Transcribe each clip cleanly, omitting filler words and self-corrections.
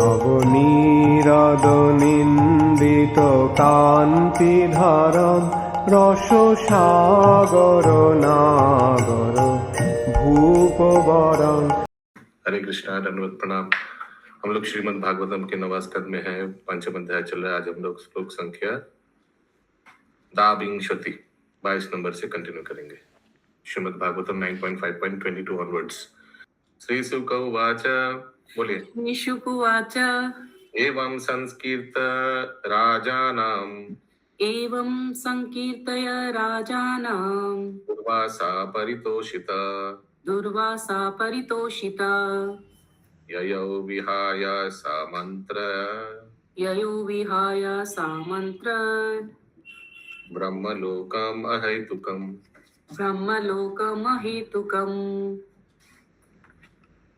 নবনীরদনিন্দিত কান্তিধারম রসসাগর নাগর भूपवरं। हरे कृष्णा, दंडवत प्रणाम। हम लोग श्रीमद् भागवतम के 9वां स्कंद में हैं, पंचम अध्याय चल रहा है। आज हम लोग श्लोक संख्या 22 नंबर से कंटिन्यू करेंगे। श्रीमद् भागवतम 9.5.22 ऑनवर्ड्स। श्री शुक उवाच, बोलिए। शुक उवाच एवं संकीर्त राजानां एवं संकीर्तय राजानां दुर्वासा परितोषिता ययौ विहाय सामन्त्र ब्रह्मलोकम् अहेतुकम्।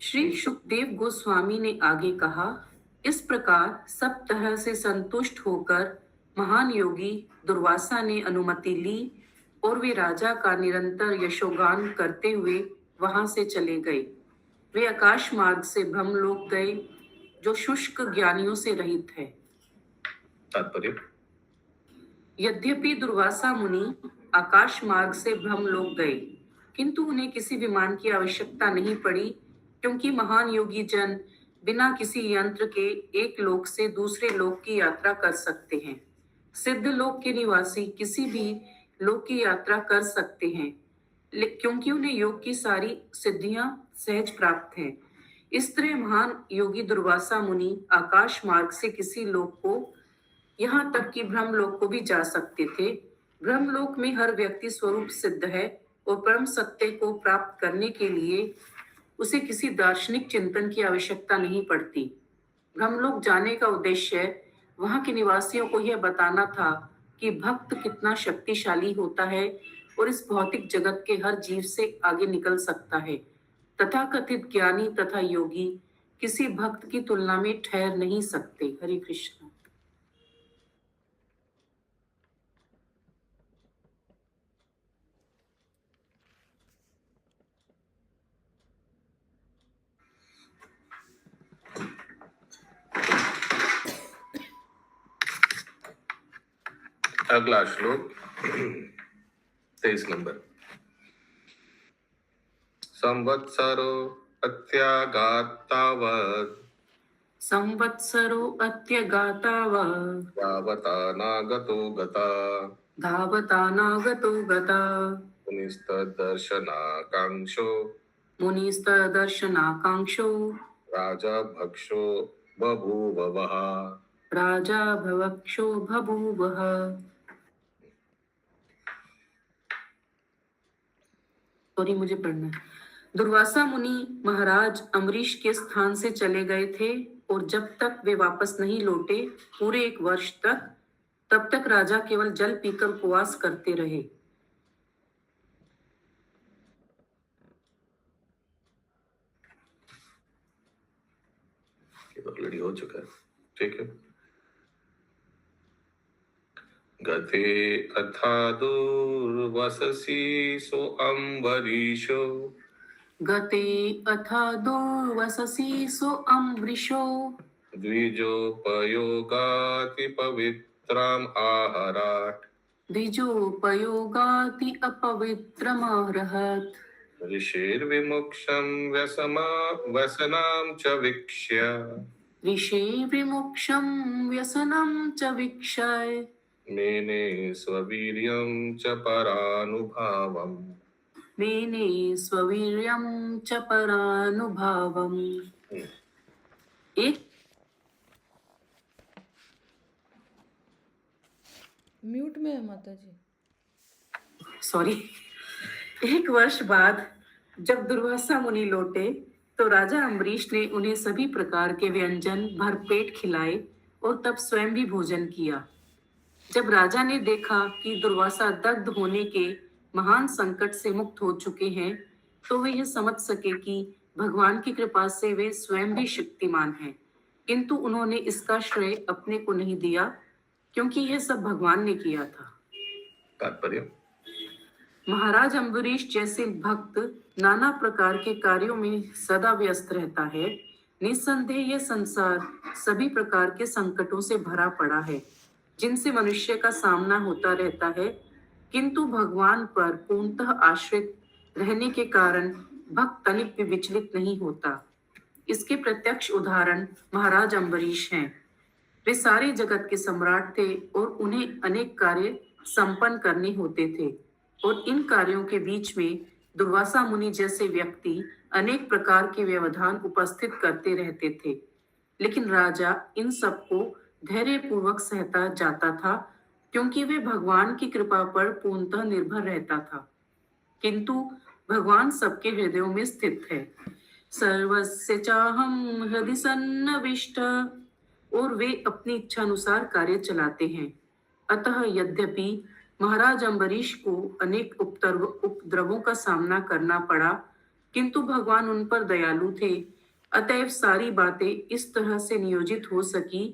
श्री शुकदेव गोस्वामी ने आगे कहा, इस प्रकार सब तरह से संतुष्ट होकर महान योगी दुर्वासा ने अनुमति ली और वे राजा का निरंतर यशोगान करते हुए वहां से चले गए। वे आकाश मार्ग से ब्रह्मलोक गए, जो शुष्क ज्ञानियों से रहित है। तात्पर्य। यद्यपि दुर्वासा मुनि आकाश मार्ग से ब्रह्मलोक गए, किंतु उन्हें किसी विमान की आवश्यकता नहीं पड़ी, क्योंकि महान योगी जन बिना किसी यंत्र के एक लोक से दूसरे लोक की यात्रा कर सकते हैं। सिद्ध लोक के निवासी किसी भी लोक की यात्रा कर सकते हैं, क्योंकि उन्हें योग की सारी सिद्धियां सहज प्राप्त हैं। इस तरह महान योगी दुर्वासा मुनि आकाश मार्ग से किसी लोक को, यहाँ तक कि ब्रह्मलोक को भी जा सकते थे। ब्रह्मलोक में हर व्यक्ति स्वरूप सिद्ध है और परम सत्य को प्राप्त करने के लिए उसे किसी दार्शनिक चिंतन की आवश्यकता नहीं पड़ती। ब्रह्मलोक जाने का उद्देश्य वहां के निवासियों को यह बताना था कि भक्त कितना शक्तिशाली होता है और इस भौतिक जगत के हर जीव से आगे निकल सकता है। तथाकथित ज्ञानी तथा योगी किसी भक्त की तुलना में ठहर नहीं सकते। हरे कृष्ण। अगला श्लोक 23 नंबर। संवत्सरो अत्यगातावत् धावता नागतो गता मुनिस्तदर्शनाकांक्षो राजा भक्षो बभूवः। सॉरी, मुझे पढ़ना है। दुर्वासा मुनि महाराज अम्बरीश के स्थान से चले गए थे और जब तक वे वापस नहीं लौटे, पूरे 1 वर्ष तक, तब तक राजा केवल जल पीकर उपवास करते रहे। ऑलरेडी हो चुका है, ठीक है। गते अथा दुर्वससि सो अम्बरीशो द्विजोपयोगाति पवित्रम आहरात् ऋषिर्विमुक्षं व्यसनां च वीक्ष्य मेने स्ववीर्यं च परानुभावम्। एक म्यूट में है माता जी। सॉरी। 1 वर्ष बाद जब दुर्वासा मुनि लौटे तो राजा अम्बरीश ने उन्हें सभी प्रकार के व्यंजन भरपेट खिलाए और तब स्वयं भी भोजन किया। जब राजा ने देखा कि दुर्वासा दग्ध होने के महान संकट से मुक्त हो चुके हैं, तो वे यह समझ सके कि भगवान की कृपा से वे स्वयं भी शक्तिमान हैं, किंतु उन्होंने इसका श्रेय अपने को नहीं दिया, क्योंकि यह सब भगवान ने किया था। तात्पर्य। महाराज अम्बरीश जैसे भक्त नाना प्रकार के कार्यों में सदा व्यस्त रहता है। निस्संदेह यह संसार सभी प्रकार के संकटों से भरा पड़ा है जिनसे मनुष्य का सामना होता रहता है, किंतु भगवान पर पूर्णतः आश्रित रहने के कारण भक्त तनिक भी विचलित नहीं होता। इसके प्रत्यक्ष उदाहरण महाराज अम्बरीश हैं। वे सारे जगत के सम्राट थे और उन्हें अनेक कार्य संपन्न करने होते थे, और इन कार्यों के बीच में दुर्वासा मुनि जैसे व्यक्ति अनेक प्रकार के व्यवधान उपस्थित करते रहते थे, लेकिन राजा इन सबको धैर्य पूर्वक सहता जाता था, क्योंकि वे भगवान की कृपा पर पूर्णतः निर्भर रहता था। किंतु भगवान सबके हृदयों में स्थित है। सर्वस्य चाहम हृदय सन्निविष्ट, और वे अपनी इच्छा अनुसार कार्य चलाते हैं। अतः यद्यपि महाराज अम्बरीश को अनेक उपद्रवों का सामना करना पड़ा, किंतु भगवान उन पर दयालु थे। अतएव सारी बातें इस तरह से नियोजित हो सकी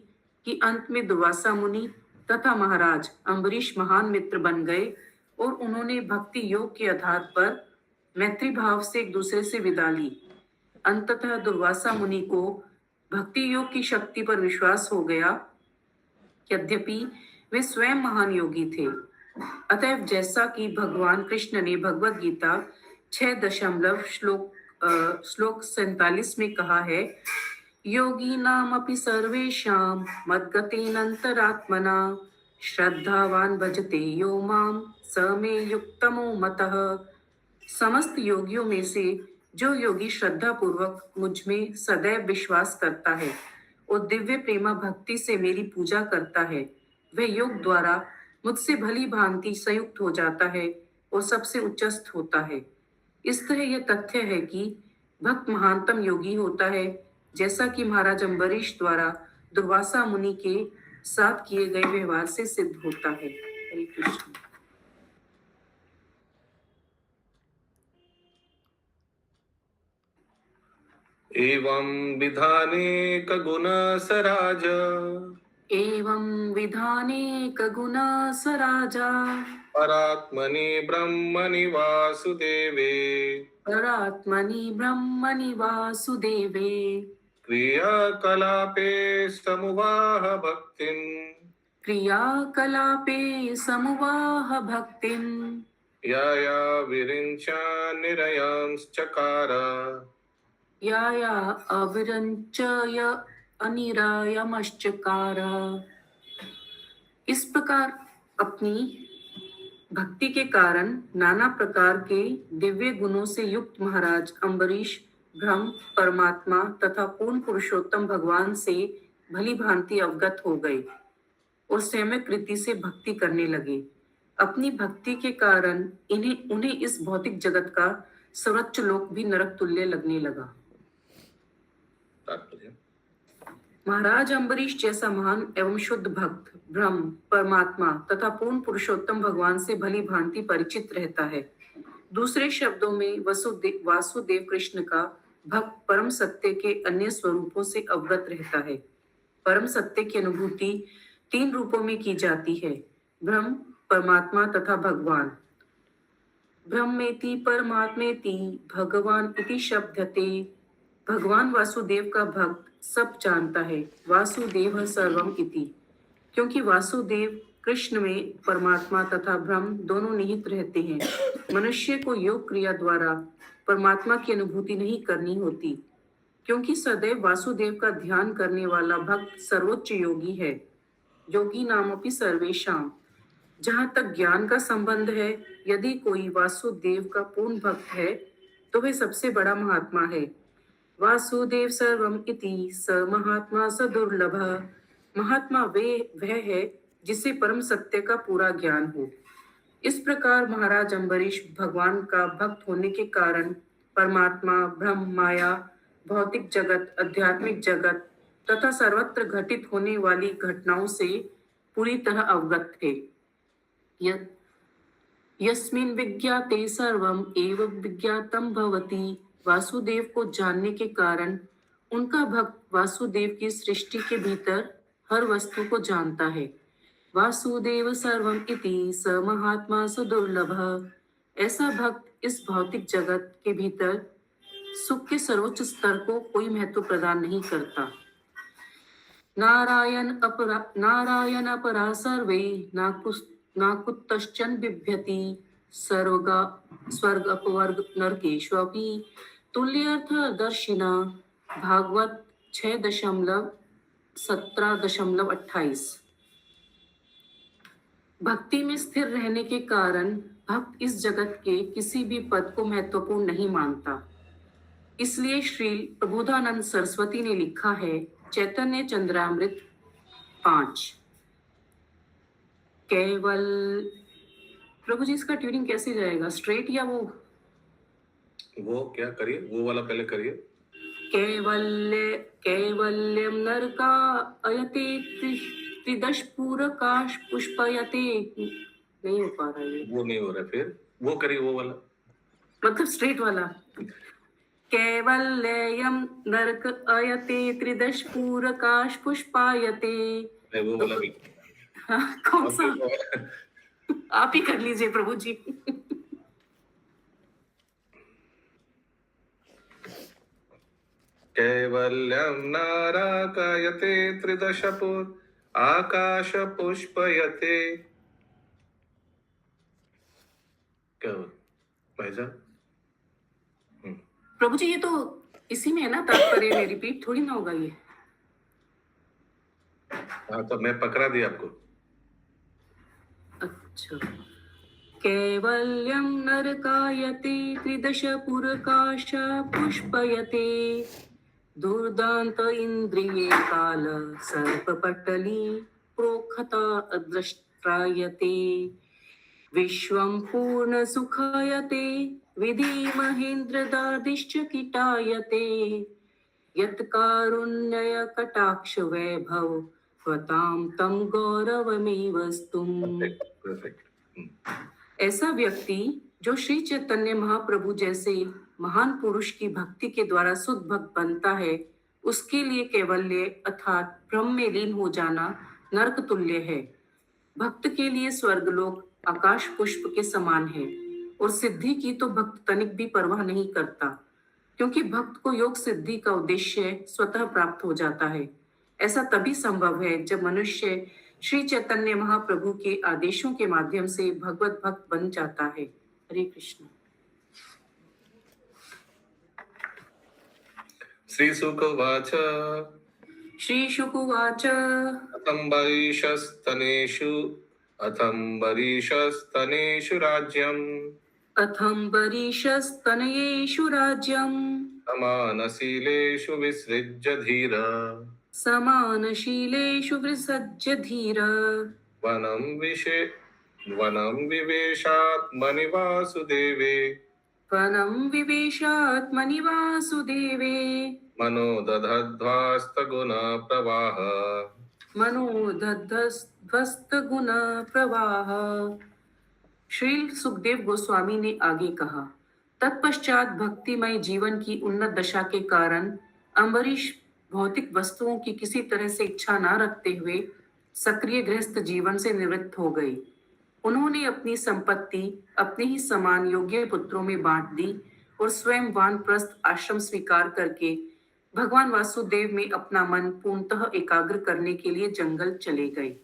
कि अंत में दुर्वासा मुनि तथा महाराज अम्बरीश महान मित्र बन गए, और उन्होंने भक्ति योग के आधार पर मैत्री भाव से एक दूसरे से विदा ली। अंततः दुर्वासा मुनि को भक्ति योग की शक्ति पर विश्वास हो गया, यद्यपि वे स्वयं महान योगी थे। अतएव जैसा कि भगवान कृष्ण ने भगवत गीता 6 श्लोक 47 में कहा है, योगी नाम अपि सर्वेषां मद्गतेनंतरात्मना श्रद्धावान भजते यो माम स मे युक्तमो मतः। समस्त योगियों में से जो योगी श्रद्धा पूर्वक मुझ में सदैव विश्वास करता है और दिव्य प्रेमा भक्ति से मेरी पूजा करता है, वह योग द्वारा मुझसे भली भांति संयुक्त हो जाता है और सबसे उच्चस्थ होता है। इस तरह यह तथ्य है कि भक्त महानतम योगी होता है, जैसा कि महाराज अम्बरीश द्वारा दुर्वासा मुनि के साथ किए गए व्यवहार से सिद्ध होता है। हरे कृष्ण। एवं विधानेक गुण सराज एवं विधानेक गुण सराजा परात्मनि ब्रह्मणि वासुदेवे परात्मनि ब्रह्मणि वासुदेवे क्रियाकलापे समुवाह भक्तिं क्रियाकलापे समुवाह भक्तिम् या विरिञ्चा निरयांश्चकार या अविरंचय अनिरायमश्चकार। इस प्रकार अपनी भक्ति के कारण नाना प्रकार के दिव्य गुणों से युक्त महाराज अम्बरीश ब्रह्म, परमात्मा तथा पूर्ण पुरुषोत्तम भगवान से भली भांति अवगत हो गए और सम्यक रीति से भक्ति करने लगे। अपनी भक्ति के कारण उन्हें इस भौतिक जगत का सर्वोच्च लोक भी नरक तुल्य लगने लगा। महाराज अम्बरीश जैसा महान एवं शुद्ध भक्त ब्रह्म, परमात्मा तथा पूर्ण पुरुषोत्तम भगवान से भली भांति परिचित रहता है। दूसरे शब्दों में वासुदेव कृष्ण का भक्त परम सत्य के अन्य स्वरूपों से अवगत रहता है। परम सत्य की अनुभूति 3 रूपों में की जाती है, ब्रह्म, परमात्मा तथा भगवान। ब्रह्मेति परमात्मेति भगवान इति शब्दते। भगवान वासुदेव का भक्त सब जानता है, वासुदेव सर्वम इति, क्योंकि वासुदेव कृष्ण में परमात्मा तथा ब्रह्म दोनों निहित रहते हैं। मनुष्य को योग क्रिया द्वारा परमात्मा की अनुभूति नहीं करनी होती, क्योंकि सदैव वासुदेव का ध्यान करने वाला भक्त सर्वोच्च योगी है। योगी नामपि सर्वेषां। जहाँ तक ज्ञान का संबंध है, यदि कोई वासुदेव का पूर्ण भक्त है तो वह सबसे बड़ा महात्मा है। वासुदेव सर्वम इति स महात्मा स दुर्लभ। महात्मा वह है जिसे परम सत्य का पूरा ज्ञान हो। इस प्रकार महाराज अम्बरीश भगवान का भक्त होने के कारण परमात्मा, ब्रह्म, माया, भौतिक जगत, आध्यात्मिक जगत तथा सर्वत्र घटित होने वाली घटनाओं से पूरी तरह अवगत थे। यस्मिन् विज्ञाते सर्वम एव विज्ञातम भवति। वासुदेव को जानने के कारण उनका भक्त वासुदेव की सृष्टि के भीतर हर वस्तु को जानता है। वासुदेव सर्वम इति स महात्मा स दुर्लभ। ऐसा भक्त इस भौतिक जगत के भीतर सुख के सर्वोच्च स्तर को कोई महत्व प्रदान नहीं करता। नारायण अपरा सर्वे नाकुतश्चन बिभ्यति सर्वगा स्वर्ग अपवर्ग नरकेष्वपि तुल्यर्थदर्शिना। भागवत 6:17-28। भक्ति में स्थिर रहने के कारण भक्त इस जगत के किसी भी पद को महत्वपूर्ण नहीं मानता। इसलिए श्री प्रबोधानंद सरस्वती ने लिखा है, चैतन्य चंद्रामृत 5। केवल प्रभु जी इसका ट्यूनिंग कैसे जाएगा, स्ट्रेट या वो क्या करिए, वो वाला पहले करिए। कैवल्यम नरका अयते त्रिदश पूरकाश पुष्पयते। नहीं हो पा रहा है, वो नहीं हो रहा, फिर वो करिए, वो वाला मतलब स्ट्रेट वाला। कैवल्यम नरक अयते त्रिदश पूरकाश पुष्पायते। वो वाला भी। हाँ, कौन सा? आप ही कर लीजिए प्रभु जी। कैवल्यम नाराकायते त्रिदशपुर आकाश पुष्पयते। क्या हुआ भाई साहब? प्रभु जी ये तो इसी में है ना, तात्पर्य में रिपीट थोड़ी ना होगा ये। हाँ तो मैं पकड़ा दिया आपको। अच्छा। कैवल्यम नरकायते त्रिदश पुरकाश पुष्पयते दुर्दांत इंद्रिये काल सर्पपटली प्रोक्षता अदृष्ट्रायते विश्वं पूर्ण सुखायते विधि महेन्द्रदादिश्च कीटायते यत् कारुण्य कटाक्ष वैभव स्वतां तम गौरवमेवस्तुम्। ऐसा व्यक्ति जो श्री चैतन्य महाप्रभु जैसे महान पुरुष की भक्ति के द्वारा शुद्ध भक्त बनता है, उसके लिए कैवल्य अर्थात ब्रह्म में लीन हो जाना नरक तुल्य है। भक्त के लिए स्वर्गलोक आकाश पुष्प के समान है और सिद्धि की तो भक्त तनिक भी परवाह नहीं करता, क्योंकि भक्त को योग सिद्धि का उद्देश्य स्वतः प्राप्त हो जाता है। ऐसा तभी संभव है जब मनुष्य श्री चैतन्य महाप्रभु के आदेशों के माध्यम से भगवत भक्त बन जाता है। हरे कृष्ण। श्रीशुकवाच श्रीशुकुवाच अथम्बरीशस्तनेषु राज्यम् अथम्बरीशस्तनयेषु राज्यम् समानशीलेषु विसृज्य धीर समानशीलेषु विसृज्य धीर वनं विवेशात्मनि वासुदेवे वनं विवेशात्मनि वासुदेवे मनो दधध्वास्तगुणा प्रवाह मनोदध्वस्त गुण प्रवाह। श्री सुखदेव गोस्वामी ने आगे कहा, तत्पश्चात भक्तिमय जीवन की उन्नत दशा के कारण अम्बरीश भौतिक वस्तुओं की किसी तरह से इच्छा न रखते हुए सक्रिय गृहस्थ जीवन से निवृत्त हो गए। उन्होंने अपनी संपत्ति अपने ही समान योग्य पुत्रों में बांट दी और स्वयं वानप्रस्थ आश्रम स्वीकार करके भगवान वासुदेव में अपना मन पूर्णतः एकाग्र करने के लिए जंगल चले गए।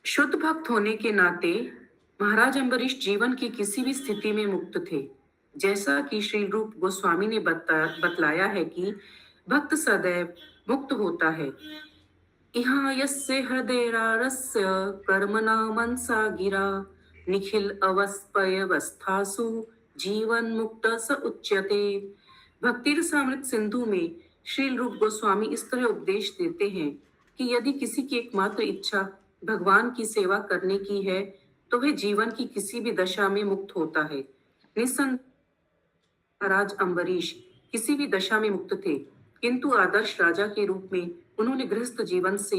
शुद्ध भक्त होने के नाते महाराज अम्बरीश जीवन की किसी भी स्थिति में मुक्त थे। जैसा कि श्री रूप गोस्वामी ने बतलाया है कि भक्त सदैव मुक्त होता है। इहाँ यस्य हृदयरारस्य कर्मणा मनसा गिरा निखिल अवस्थासु जीवन मुक्त स उच्यते। भक्ति रसामृत सिंधु में श्री रूप गोस्वामी इस तरह उपदेश देते हैं कि यदि किसी की एकमात्र इच्छा भगवान की सेवा करने की है तो वह जीवन की किसी भी दशा में मुक्त होता है। निस्संदेह महाराज अम्बरीश किसी भी दशा में मुक्त थे, किंतु आदर्श राजा के रूप में उन्होंने गृहस्थ जीवन से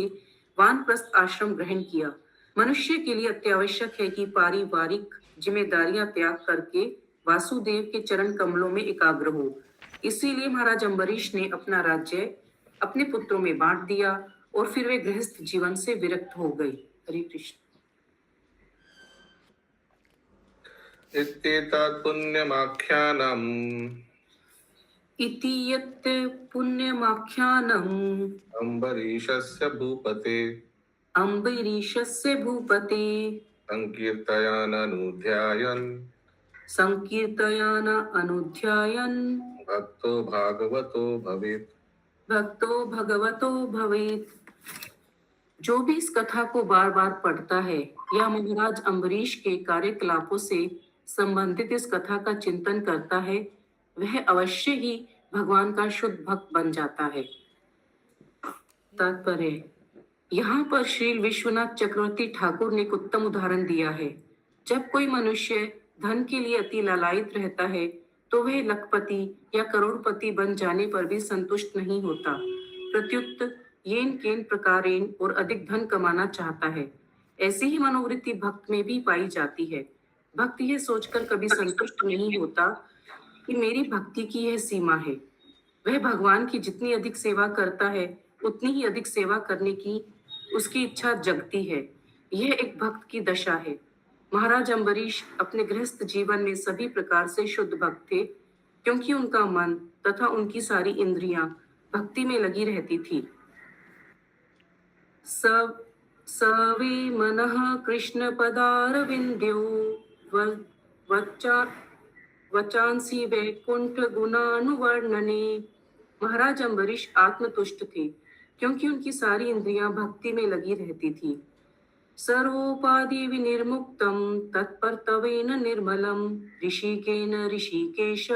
वानप्रस्थ आश्रम ग्रहण किया। मनुष्य के लिए अत्यावश्यक है कि पारिवारिक जिम्मेदारियां त्याग करके वासुदेव के चरण कमलों में एकाग्र हो। इसीलिए महाराज अम्बरीश ने अपना राज्य अपने पुत्रों में बांट दिया और फिर वे गृहस्थ जीवन से विरक्त हो गए। हरे कृष्ण। इत्येतत् पुण्यमाख्यानम् इति यत् पुण्यमाख्यानम् अम्बरीषस्य भूपते अम्बरीषस्य भूपते संकीर्तयाननुध्यायन् अनुध्यायन् भक्तो भागवतो भवेत्। भक्तो भगवतो भवेत्। जो भी इस कथा को बार बार पढ़ता है या महाराज अम्बरीश के कार्यकलापों से संबंधित इस कथा का चिंतन करता है, वह अवश्य ही भगवान का शुद्ध भक्त बन जाता है। तात्पर्य, यहाँ पर श्री विश्वनाथ चक्रवर्ती ठाकुर ने एक उत्तम उदाहरण दिया है। जब कोई मनुष्य धन के लिए अति लालायित रहता है तो वह लखपति या करोड़पति बन जाने पर भी संतुष्ट नहीं होता, प्रत्युत येन केन प्रकारेण और अधिक धन कमाना चाहता है। ऐसी ही मनोवृत्ति भक्त में भी पाई जाती है। भक्त यह सोचकर कभी संतुष्ट नहीं होता कि मेरी भक्ति की यह सीमा है। वह भगवान की जितनी अधिक सेवा करता है उतनी ही अधिक सेवा करने की उसकी इच्छा जगती है। यह एक भक्त की दशा है। महाराज अम्बरीश अपने गृहस्थ जीवन में सभी प्रकार से शुद्ध भक्त थे, क्योंकि उनका मन तथा उनकी सारी इंद्रियां भक्ति में लगी रहती थी। सवे मनः कृष्ण पदारविंद्यो वचांसी वैकुंठ गुणानुवर्णने। महाराज अम्बरीश आत्मतुष्ट थे, क्योंकि उनकी सारी इंद्रियां भक्ति में लगी रहती थी। सर्वोपाधि विनिर्मुक्तम तत्पर्तवेन निर्मलम ऋषिकेन ऋषिकेश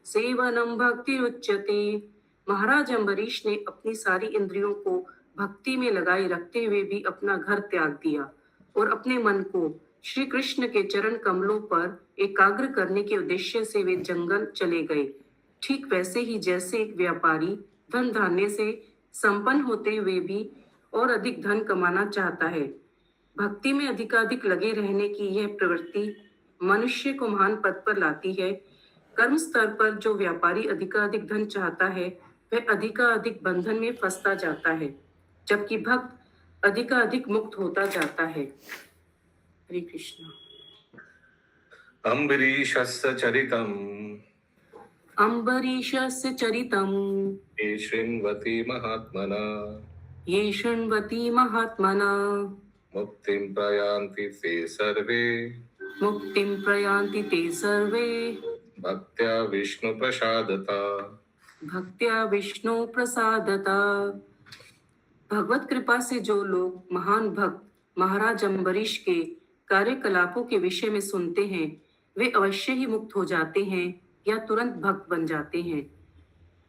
सेवनम भक्ति उच्यते। महाराज अम्बरीश ने अपनी सारी इंद्रियों को भक्ति में लगाए रखते हुए भी अपना घर त्याग दिया और अपने मन को श्री कृष्ण के चरण कमलों पर एकाग्र करने के उद्देश्य से वे जंगल चले गए। ठीक वैसे ही जैसे एक व्यापारी धन धान्य से संपन्न होते हुए भी और अधिक धन कमाना चाहता है, भक्ति में अधिकाधिक लगे रहने की यह प्रवृत्ति मनुष्य को महान पद पर लाती है। कर्म स्तर पर जो व्यापारी अधिकाधिक धन चाहता है वह अधिकाधिक बंधन में फंसता जाता है, जबकि भक्त अधिकाधिक मुक्त होता जाता है। हरे कृष्ण। अम्बरीषस्य चरितम् अम्बरीषस्य चरितम् ये शृण्वति महात्मना ये शृण्वति महात्मना मुक्तिं प्रयान्ति ते सर्वे मुक्तिं प्रयान्ति ते सर्वे भक्त्या विष्णु प्रसादता। भक्त्या विष्णु प्रसादता। भगवत कृपा से जो लोग महान भक्त महाराज अम्बरीश के कार्यकलापों के विषय में सुनते हैं वे अवश्य ही मुक्त हो जाते हैं या तुरंत भक्त बन जाते हैं।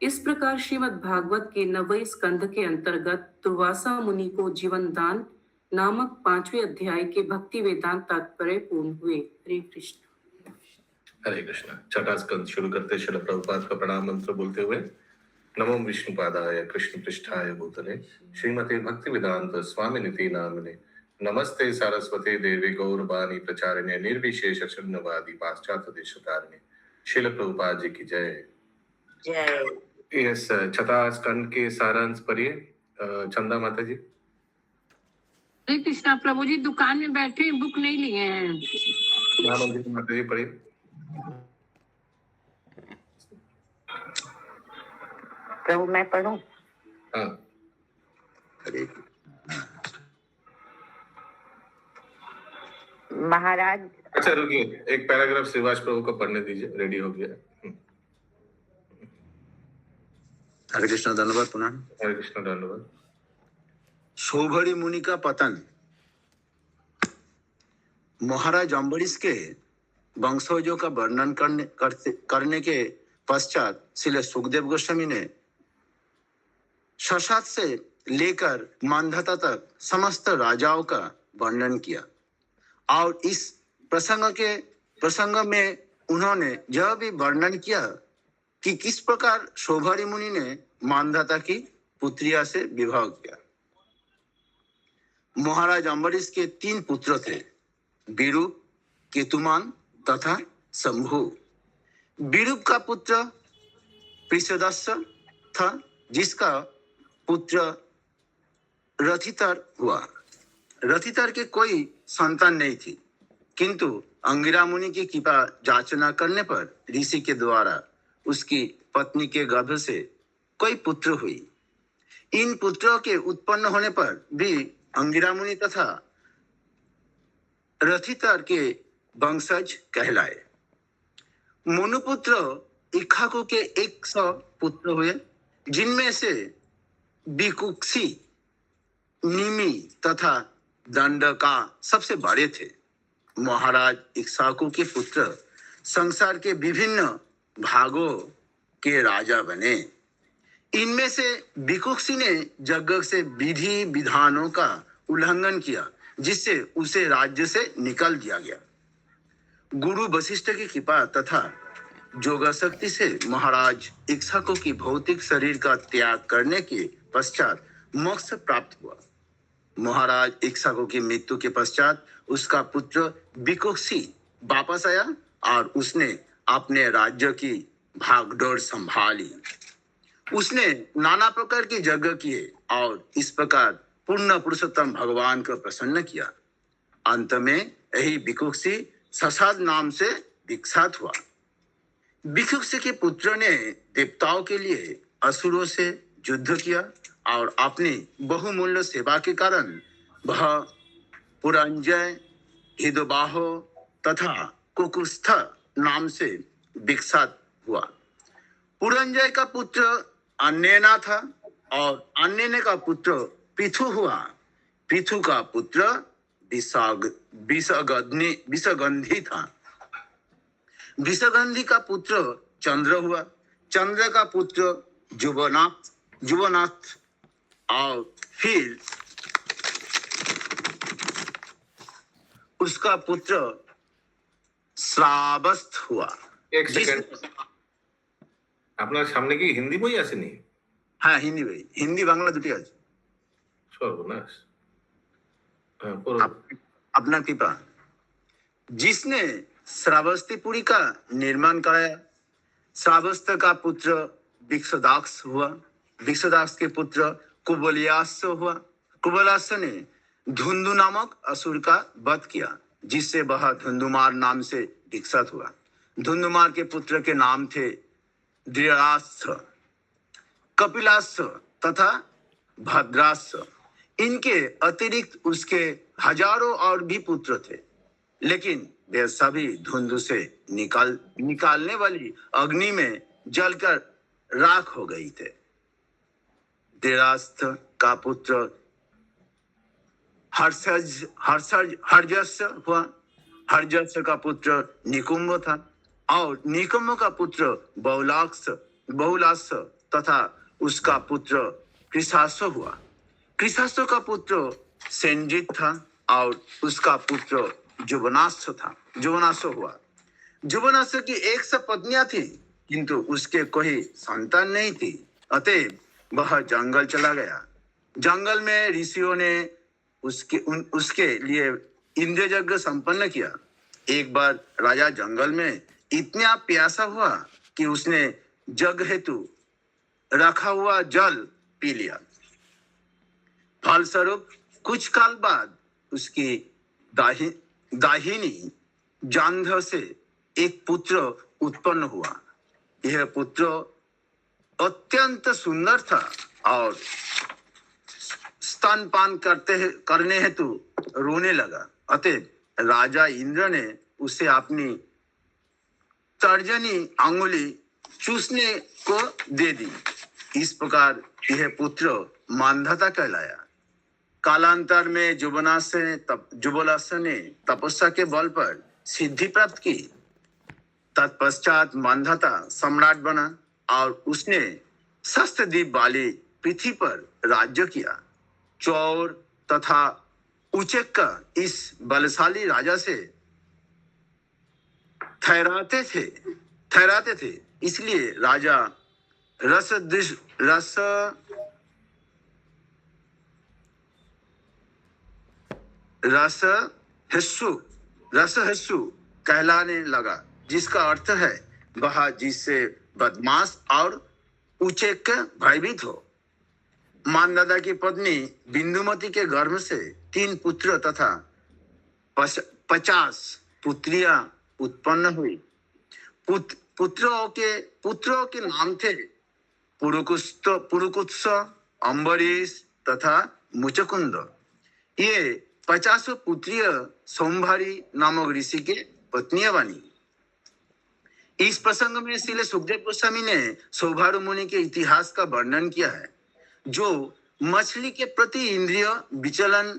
इस प्रकार श्रीमद् भागवत के 9वें स्कंद के अंतर्गत दुर्वासा मुनि को जीवन दान नामक 5वें अध्याय के भक्ति वेदांत तात्पर्य पूर्ण हुए। हरे कृष्ण। हरे कृष्ण। छठा स्कंद शुरू करते श्रील प्रभुपाद का प्रणाम मंत्र बोलते हुए। नमो विष्णुपादाय कृष्ण पृष्ठाय भूतले श्रीमते भक्ति वेदांत स्वामिनिति नामिने नमस्ते सारस्वते देवी गौरवाणी प्रचारिणे निर्विशेष शून्यवादी पाश्चात्य देशतारिणे। श्रील प्रभुपाद जी की जय। जय। यस, छठा स्कंद के सारांश पढ़िए चंदा माता जी। हरे कृष्णा। प्रभु जी दुकान में बैठे बुक नहीं लिए हैं। माता जी पढ़िए। प्रभु मैं पढ़ूं? हाँ। महाराज। अच्छा रुकिए, एक पैराग्राफ श्रीवास प्रभु को पढ़ने दीजिए, रेडी हो गया। हरे कृष्ण। धन्यवाद पुनः। हरे कृष्ण। धन्यवाद। शौभरी मुनि का पतन। महाराज अम्बरीश के वंशजों का वर्णन करने के पश्चात श्रील सुखदेव गोस्वामी ने शशात से लेकर मांधाता तक समस्त राजाओं का वर्णन किया और इस प्रसंग में उन्होंने यह भी वर्णन किया कि किस प्रकार शौभरी मुनि ने मांधाता की पुत्रिया से विवाह किया। महाराज अम्बरीश के 3 पुत्र थे, विरूप, केतुमान तथा शंभु। विरूप का पुत्र पृषदस्य था, जिसका पुत्र रथितर हुआ। रथितर के कोई संतान नहीं थी, किंतु अंगिरा मुनि की कृपा याचना करने पर ऋषि के द्वारा उसकी पत्नी के गर्भ से कोई पुत्र हुई। इन पुत्रों के उत्पन्न होने पर भी अंगिरा मुनि तथा रथितर के वंशज कहलाए। मनुपुत्र इक्ष्वाकु के 100 पुत्र हुए, जिनमें से बिकुक्षी, निमि तथा दंडका सबसे बड़े थे। महाराज इक्ष्वाकु के पुत्र संसार के विभिन्न भागों के राजा बने। इनमें से बिकुक्षी ने यज्ञ से विधि विधानों का उल्लंघन किया, जिससे उसे राज्य से निकाल दिया गया। गुरु वशिष्ठ की कृपा तथा योगा शक्ति से महाराज इक्ष्वाकु की भौतिक शरीर का त्याग करने के पश्चात मोक्ष प्राप्त हुआ। महाराज इक्ष्वाकु की मृत्यु के पश्चात उसका पुत्र बिकुक्षी वापस आया और उसने अपने राज्य की भागदौड़ संभाली। उसने नाना प्रकार के यज्ञ किए और इस प्रकार पूर्ण पुरुषोत्तम भगवान को प्रसन्न किया। अंत में यही बिकुक्षी ससाद नाम से विख्यात हुआ। बिकुक्षी के पुत्र ने देवताओं के लिए असुरों से युद्ध किया और अपनी बहुमूल्य सेवा के कारण वह पुरंजय, हिदबाहो तथा कुकुस्थ नाम से विख्यात हुआ। पुरंजय का पुत्र अन्यना था और अन्यने का पुत्र पृथु हुआ। पृथु का पुत्र विषगंधी था। विषगंधी का पुत्र चंद्र हुआ। चंद्र का पुत्र जुवनाथ और फिर उसका पुत्र শ্রাবস্ত हुआ। एक सेकंड, আপনার সামনে কি হিন্দি বই আসেনি? হ্যাঁ, হিন্দি বই, হিন্দি বাংলা দুটি আছে। সর্বনাশ। হ্যাঁ, পড়ুন। अपना कृपा। जिसने श्रावस्तीपुरी का निर्माण कराया। श्रावस्त का पुत्र विक्षदाक्ष हुआ। विक्षदाक्ष के पुत्र कुबलियास हुआ। कुबलास ने धुंधु नामक असुर का वध किया, जिससे वह धुंधुमार नाम से विख्यात हुआ। धुंधुमार के पुत्र के नाम थे दृढ़ास्थ, कपिलास्थ तथा भद्रास्थ। इनके अतिरिक्त उसके हजारों और भी पुत्र थे, लेकिन वे सभी धुंध से निकालने वाली अग्नि में जलकर राख हो गई थे। दृढ़ास्थ का पुत्र हर्जस हुआ। हर्जस का पुत्र निकुंभ था और निकुंभ का पुत्र बहुलास तथा उसका पुत्र कृशासो हुआ। कृशासो का पुत्र सेंजित था और उसका पुत्र जुवनासो हुआ। जुवनासो की 100 पत्नियां थी, किंतु उसके कोई संतान नहीं थी। अतएव वह जंगल चला गया। जंगल में ऋषियों ने उसके लिए इंद्र यज्ञ संपन्न किया। एक बार राजा जंगल में इतना प्यासा हुआ कि उसने जग हेतु रखा हुआ जल पी लिया। फलस्वरूप कुछ काल बाद उसकी दाहिनी जांघ से एक पुत्र उत्पन्न हुआ। यह पुत्र अत्यंत सुंदर था और स्तनपान करने हेतु रोने लगा। अतः राजा इंद्र ने उसे अपनी तर्जनी अंगुली चूसने को दे दी। इस प्रकार यह पुत्र मानधाता कहलाया। कालांतर में जुबलास ने तपस्या के बल पर सिद्धि प्राप्त की। तत्पश्चात मानधाता सम्राट बना और उसने शस्त्रद्वीप वाली पृथ्वी पर राज्य किया। चौर तथा उचेक इस बलशाली राजा से ठहराते थे। इसलिए राजा रसहस्सु कहलाने लगा, जिसका अर्थ है वह जिससे बदमाश और उचेक भयभीत हो। मानदाता की पत्नी बिंदुमती के गर्भ से 3 पुत्र तथा 50 पुत्रियां उत्पन्न हुई। पुत्रों के नाम थे पुरुकुत्स, अम्बरीश तथा मुचकुंद। ये 50 पुत्रियां सोमवारी नामक ऋषि के पत्नियां बनी। इस प्रसंग में श्रील सुखदेव गोस्वामी ने सौभारू मुनि के इतिहास का वर्णन किया है, जो मछली के प्रति इंद्रिय विचलन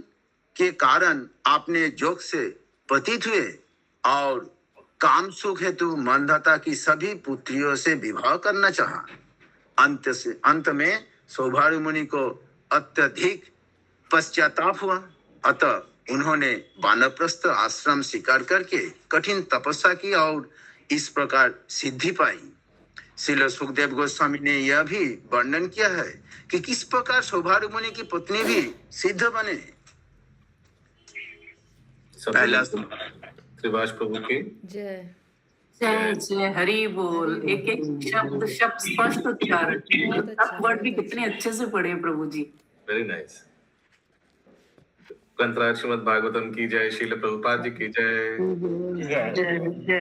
के कारण अपने जोग से पतित हुए और काम सुख हेतु मानधाता की सभी पुत्रियों से विवाह करना चाहा। अंत में सौभारू मुनि को अत्यधिक पश्चाताप हुआ, अतः उन्होंने वानप्रस्थ आश्रम स्वीकार करके कठिन तपस्या की और इस प्रकार सिद्धि पाई। श्रील सुखदेव गोस्वामी ने यह भी वर्णन किया है कि किस प्रकार सौभारू मुनि की पत्नी भी सिद्ध बने। पहला त्रिभाष प्रभु की जय। जय जय हरि बोल। एक एक शब्द स्पष्ट उच्चारण, अब वर्ड भी कितने अच्छे से पढ़े हैं प्रभु जी। Very nice. ग्रंथराज श्रीमद् भागवतम की जय, श्रील प्रभुपाद जी की जय। जय जय।